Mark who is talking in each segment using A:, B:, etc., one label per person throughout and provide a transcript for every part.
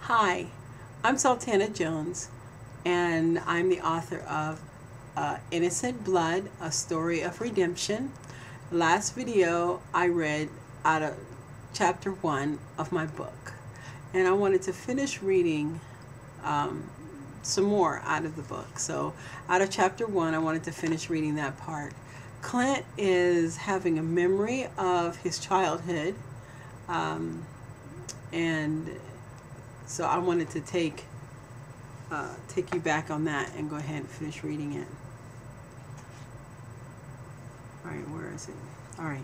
A: Hi, I'm Sultana Jones, and I'm the author of Innocent Blood, A Story of Redemption. Last video I read out of chapter 1 of my book, and I wanted to finish reading some more out of the book. So out of chapter 1, I wanted to finish reading that part. Clint is having a memory of his childhood, and so I wanted to take you back on that and go ahead and finish reading it. All right, where is it? All right.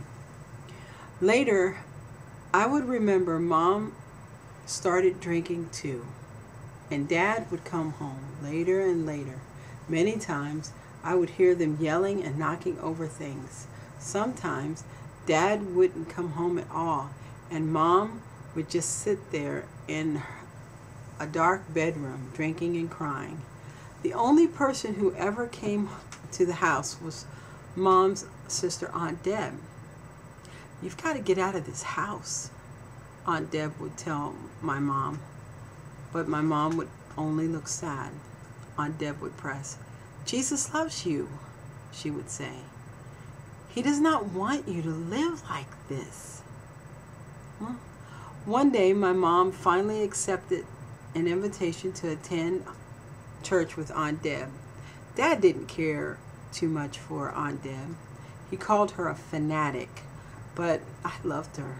A: Later, I would remember Mom started drinking too, and Dad would come home later and later. Many times, I would hear them yelling and knocking over things. Sometimes, Dad wouldn't come home at all, and Mom would just sit there in a dark bedroom, drinking and crying. The only person who ever came to the house was Mom's sister, Aunt Deb. "You've got to get out of this house," Aunt Deb would tell my mom. But my mom would only look sad. Aunt Deb would press. "Jesus loves you," she would say. "He does not want you to live like this." Well, one day my mom finally accepted an invitation to attend church with Aunt Deb. Dad didn't care too much for Aunt Deb. He called her a fanatic, but I loved her.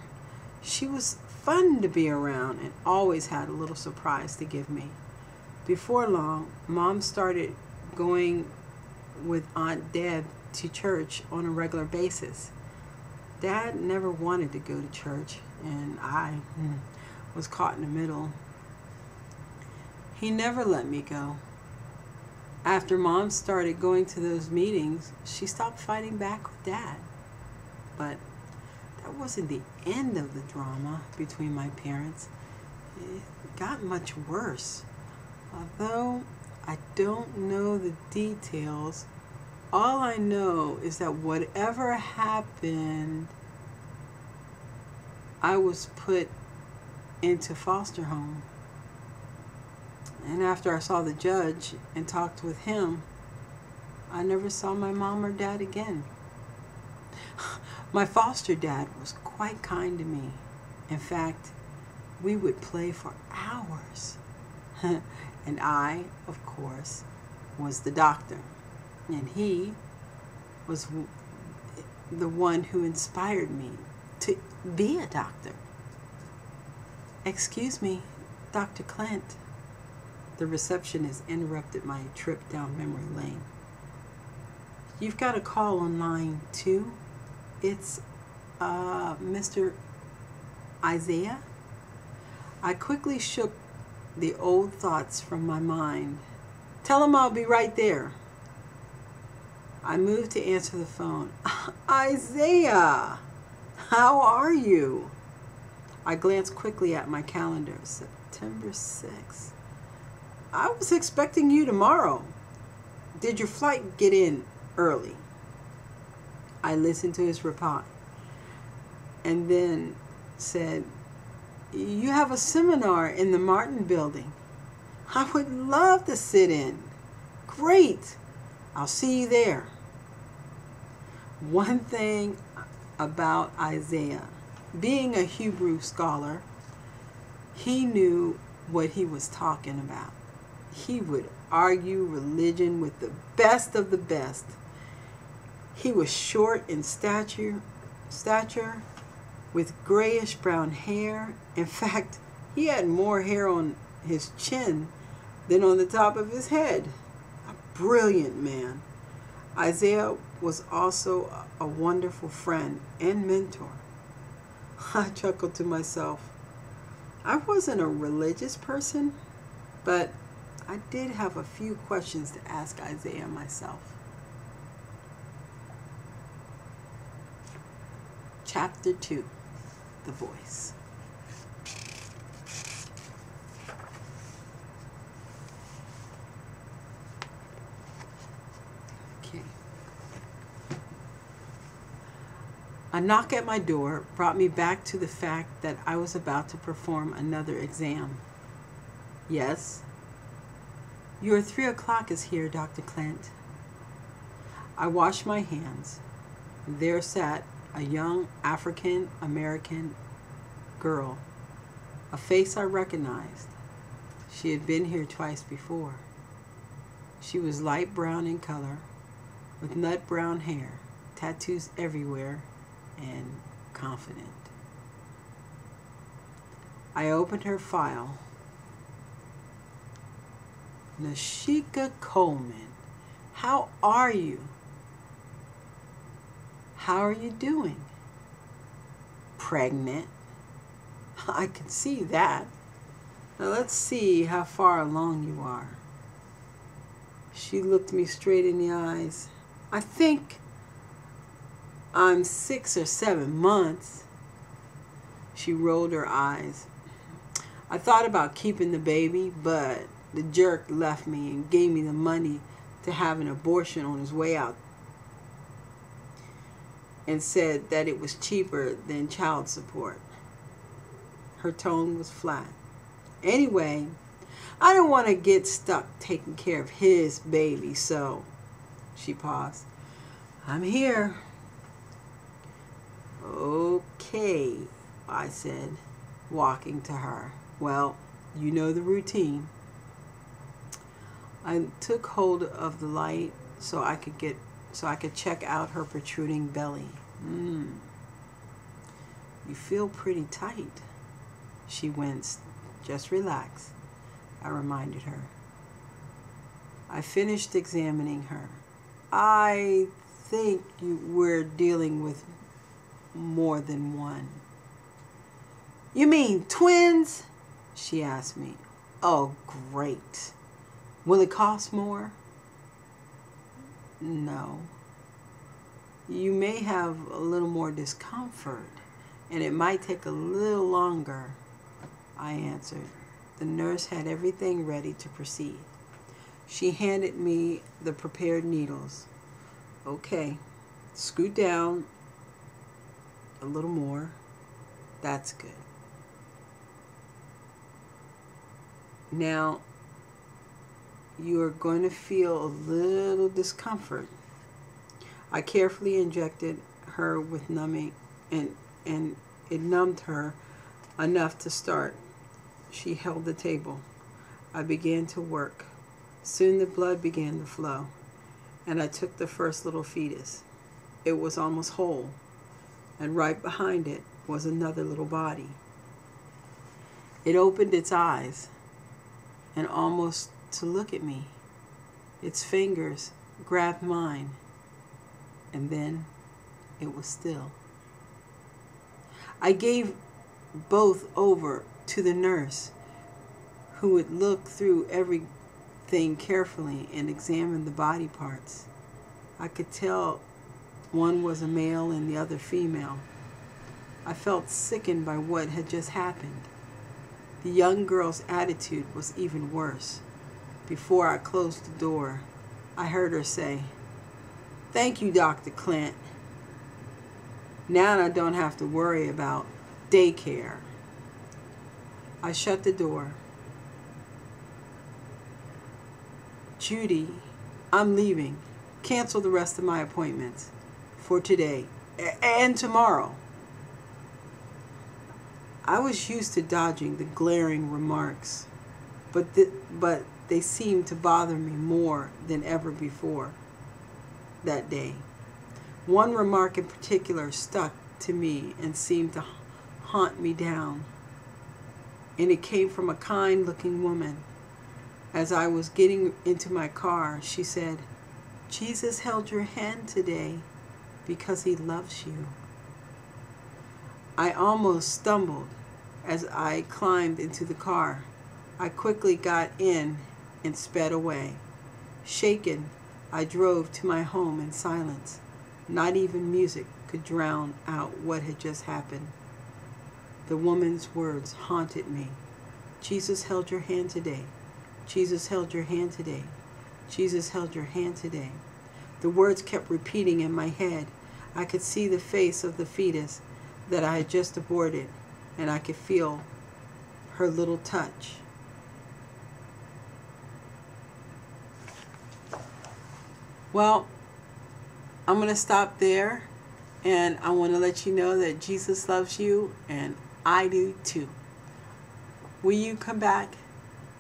A: She was fun to be around and always had a little surprise to give me. Before long, Mom started going with Aunt Deb to church on a regular basis. Dad never wanted to go to church, and I was caught in the middle. He never let me go. After Mom started going to those meetings, she stopped fighting back with Dad. But that wasn't the end of the drama between my parents. It got much worse. Although I don't know the details, all I know is that whatever happened, I was put into foster home. And after I saw the judge and talked with him, I never saw my mom or dad again. My foster dad was quite kind to me. In fact, we would play for hours. And I, of course, was the doctor. And he was the one who inspired me to be a doctor. "Excuse me, Dr. Clint." The receptionist interrupted my trip down memory lane. "You've got a call on line 2. It's Mr. Isaiah?" I quickly shook the old thoughts from my mind. "Tell him I'll be right there." I moved to answer the phone. "Isaiah, how are you?" I glanced quickly at my calendar. September 6th. "I was expecting you tomorrow. Did your flight get in early?" I listened to his reply and then said, "You have a seminar in the Martin building. I would love to sit in." "Great. I'll see you there." One thing about Isaiah, being a Hebrew scholar, he knew what he was talking about. He would argue religion with the best of the best. He was short in stature, with grayish brown hair. In fact, he had more hair on his chin than on the top of his head. A brilliant man. Isaiah was also a wonderful friend and mentor. I chuckled to myself. I wasn't a religious person, but I did have a few questions to ask Isaiah myself. Chapter 2, The Voice. Okay. A knock at my door brought me back to the fact that I was about to perform another exam. Yes. Your 3 o'clock is here, Dr. Clint. I washed my hands. There sat a young African American girl, a face I recognized. She had been here twice before. She was light brown in color, with nut brown hair, tattoos everywhere, and confident. I opened her file. Nashika Coleman, how are you? How are you doing? Pregnant. I can see that. Now let's see how far along you are. She looked me straight in the eyes. I think I'm 6 or 7 months. She rolled her eyes. I thought about keeping the baby, but the jerk left me and gave me the money to have an abortion on his way out and said that it was cheaper than child support. Her tone was flat. Anyway, I don't want to get stuck taking care of his baby, so she paused. I'm here. Okay, I said, walking to her. Well, you know the routine. I took hold of the light so I could check out her protruding belly. You feel pretty tight. She winced. Just relax, I reminded her. I finished examining her. I think we're dealing with more than one. You mean twins? She asked me. Oh, great. Will it cost more? No. You may have a little more discomfort, and it might take a little longer, I answered. The nurse had everything ready to proceed. She handed me the prepared needles. Okay, scoot down a little more. That's good. Now, you are going to feel a little discomfort. I carefully injected her with numbing, and it numbed her enough to start. She held the table. I began to work. Soon the blood began to flow, and I took the first little fetus. It was almost whole, and right behind it was another little body. It opened its eyes and almost to look at me. Its fingers grabbed mine, and then it was still. I gave both over to the nurse, who would look through everything carefully and examine the body parts. I could tell one was a male and the other female. I felt sickened by what had just happened. The young girl's attitude was even worse. Before I closed the door, I heard her say, "Thank you, Dr. Clint. Now I don't have to worry about daycare." I shut the door. Judy, I'm leaving. Cancel the rest of my appointments for today and tomorrow. I was used to dodging the glaring remarks, but they seemed to bother me more than ever before that day. One remark in particular stuck to me and seemed to haunt me down, and it came from a kind-looking woman. As I was getting into my car, she said, "Jesus held your hand today because he loves you." I almost stumbled as I climbed into the car. I quickly got in and sped away. Shaken, I drove to my home in silence. Not even music could drown out what had just happened. The woman's words haunted me. Jesus held your hand today. Jesus held your hand today. Jesus held your hand today. The words kept repeating in my head. I could see the face of the fetus that I had just aborted, and I could feel her little touch. Well, I'm going to stop there, and I want to let you know that Jesus loves you, and I do too. Will you come back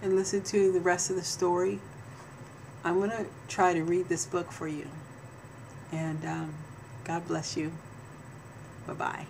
A: and listen to the rest of the story? I'm going to try to read this book for you. And God bless you. Bye-bye.